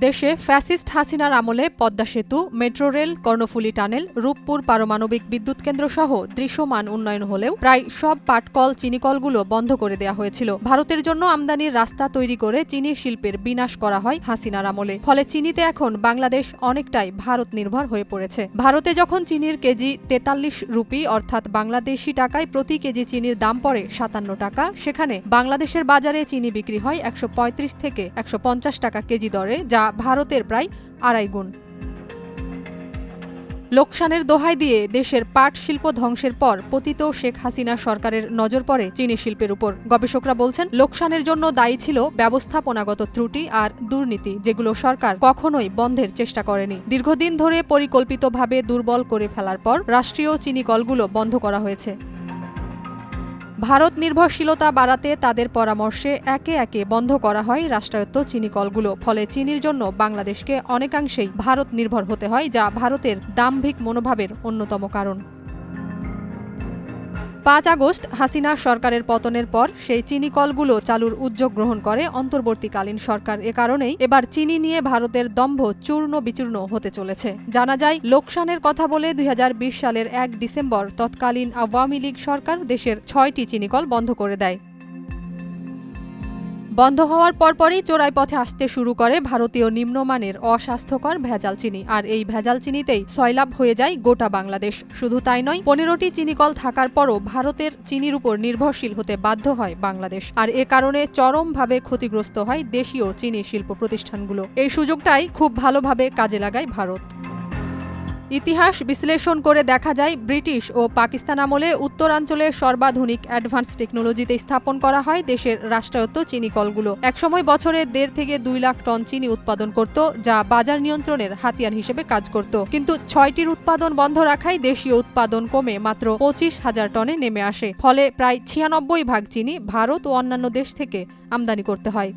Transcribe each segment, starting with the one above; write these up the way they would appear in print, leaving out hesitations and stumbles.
দেশে ফ্যাসিস্ট হাসিনার আমলে পদ্মা সেতু, metro rail, Karnaphuli tunnel, Rooppur পারমাণবিক বিদ্যুৎ কেন্দ্র সহ দৃশ্যমান উন্নয়ন হলেও প্রায় সব পাটকল, চিনিকলগুলো বন্ধ করে দেওয়া হয়েছিল। ভারতের জন্য আমদানির রাস্তা তৈরি করে চিনি শিল্পের বিনাশ করা হয় হাসিনার আমলে। ফলে চিনিতে এখন বাংলাদেশ অনেকটাই ভারত নির্ভর হয়ে পড়েছে। ভারতে যখন চিনির কেজি ৪৩ রুপি অর্থাৎ বাংলাদেশি টাকায় প্রতি কেজি চিনির দাম পড়ে ৫৭ টাকা, সেখানে বাংলাদেশের বাজারে চিনি বিক্রি হয় ১৩৫ থেকে ১৫০ টাকা কেজি দরে, যা ভারতের প্রায় ২.৫ গুণ। লোকসানের দোহাই দিয়ে দেশের পাট শিল্প ধ্বংসের পর পতিত শেখ হাসিনা সরকারের নজর পড়ে চিনি শিল্পের উপর। গবেষকরা বলছেন, লোকসানের জন্য দায়ী ছিল ব্যবস্থাপনাগত ত্রুটি আর দুর্নীতি, যেগুলো সরকার কখনোই বন্ধের চেষ্টা করেনি। দীর্ঘদিন ধরে পরিকল্পিতভাবে দুর্বল করে ফেলার পর রাষ্ট্রীয় চিনি কলগুলো বন্ধ করা হয়েছে। ভারত নির্ভরশীলতা বাড়াতে তাদের পরামর্শে একে একে বন্ধ করা হয় রাষ্ট্রায়ত্ত চিনি কলগুলো। ফলে চিনির জন্য বাংলাদেশকে অনেকাংশেই ভারত নির্ভর হতে হয়, যা ভারতের দাম্ভিক মনোভাবের অন্যতম কারণ। ৫ আগস্ট হাসিনা সরকারের পতনের পর সেই চিনি কলগুলো চালুর উদ্যোগ গ্রহণ করে অন্তর্বর্তীকালীন সরকার। এ কারণেই এবার চিনি নিয়ে ভারতের দম্ভ চূর্ণ বিচূর্ণ হতে চলেছে। জানা যায়, লোকসানের কথা বলে ২০২০ সালের ১ ডিসেম্বর তৎকালীন আওয়ামী লীগ সরকার দেশের ৬টি চিনিকল বন্ধ করে দেয়। বন্ধ হওয়ার পরপরই চোরাই পথে আসতে শুরু করে ভারতীয় নিম্নমানের অস্বাস্থ্যকর ভেজাল চিনি। আর এই ভেজাল চিনিতেই সয়লাব হয়ে যায় গোটা বাংলাদেশ। শুধু তাই নয়, ১৫টি চিনিকল থাকার পরও ভারতের চিনির উপর নির্ভরশীল হতে বাধ্য হয় বাংলাদেশ। আর এ কারণে চরমভাবে ক্ষতিগ্রস্ত হয় দেশীয় চিনি শিল্প প্রতিষ্ঠানগুলো। এই সুযোগটাই খুব ভালোভাবে কাজে লাগায় ভারত। ইতিহাস বিশ্লেষণ করে দেখা যায়, ব্রিটিশ ও পাকিস্তান আমলে উত্তরাঞ্চলে সর্বাধুনিক অ্যাডভান্স টেকনোলজিতে স্থাপন করা হয় দেশের রাষ্ট্রায়ত্ত চিনি কলগুলো। একসময় বছরে ১.৫ থেকে ২ লাখ টন চিনি উৎপাদন করত, যা বাজার নিয়ন্ত্রণের হাতিয়ার হিসেবে কাজ করত। কিন্তু ৬টির উৎপাদন বন্ধ রাখায় দেশীয় উৎপাদন কমে মাত্র ২৫,০০০ টনে নেমে আসে। ফলে প্রায় ৯৬% চিনি ভারত ও অন্যান্য দেশ থেকে আমদানি করতে হয়।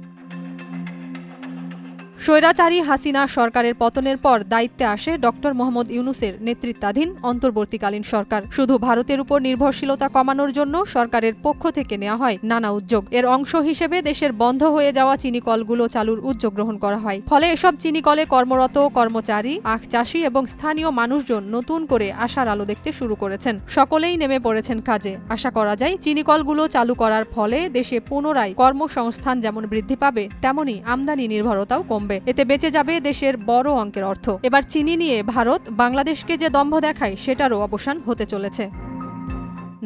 স্বৈরাচারী হাসিনা সরকারের পতনের পর দায়িত্বে আসে ডক্টর মোহাম্মদ ইউনূসের নেতৃত্বাধীন অন্তর্বর্তীকালীন সরকার। শুধু ভারতের উপর নির্ভরশীলতা কমানোর জন্য সরকারের পক্ষ থেকে নেওয়া হয় নানা উদ্যোগ। এর অংশ হিসেবে দেশের বন্ধ হয়ে যাওয়া চিনিকলগুলো চালুর উদ্যোগ গ্রহণ করা হয়। ফলে এসব চিনিকলে কর্মরত কর্মচারী, আখ চাষি এবং স্থানীয় মানুষজন নতুন করে আশার আলো দেখতে শুরু করেছেন। সকলেই নেমে পড়েছেন কাজে। আশা করা যায়, চিনিকলগুলো চালু করার ফলে দেশে পুনরায় কর্মসংস্থান যেমন বৃদ্ধি পাবে, তেমনি আমদানি নির্ভরতাও কমবে। এতে বেঁচে যাবে দেশের বড় অঙ্কের অর্থ। এবার চিনি নিয়ে ভারত বাংলাদেশকে যে দম্ভ দেখায়, সেটারও অবসান হতে চলেছে।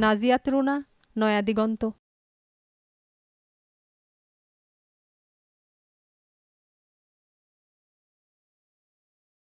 নাজিয়াত রুনা, নয়া দিগন্ত।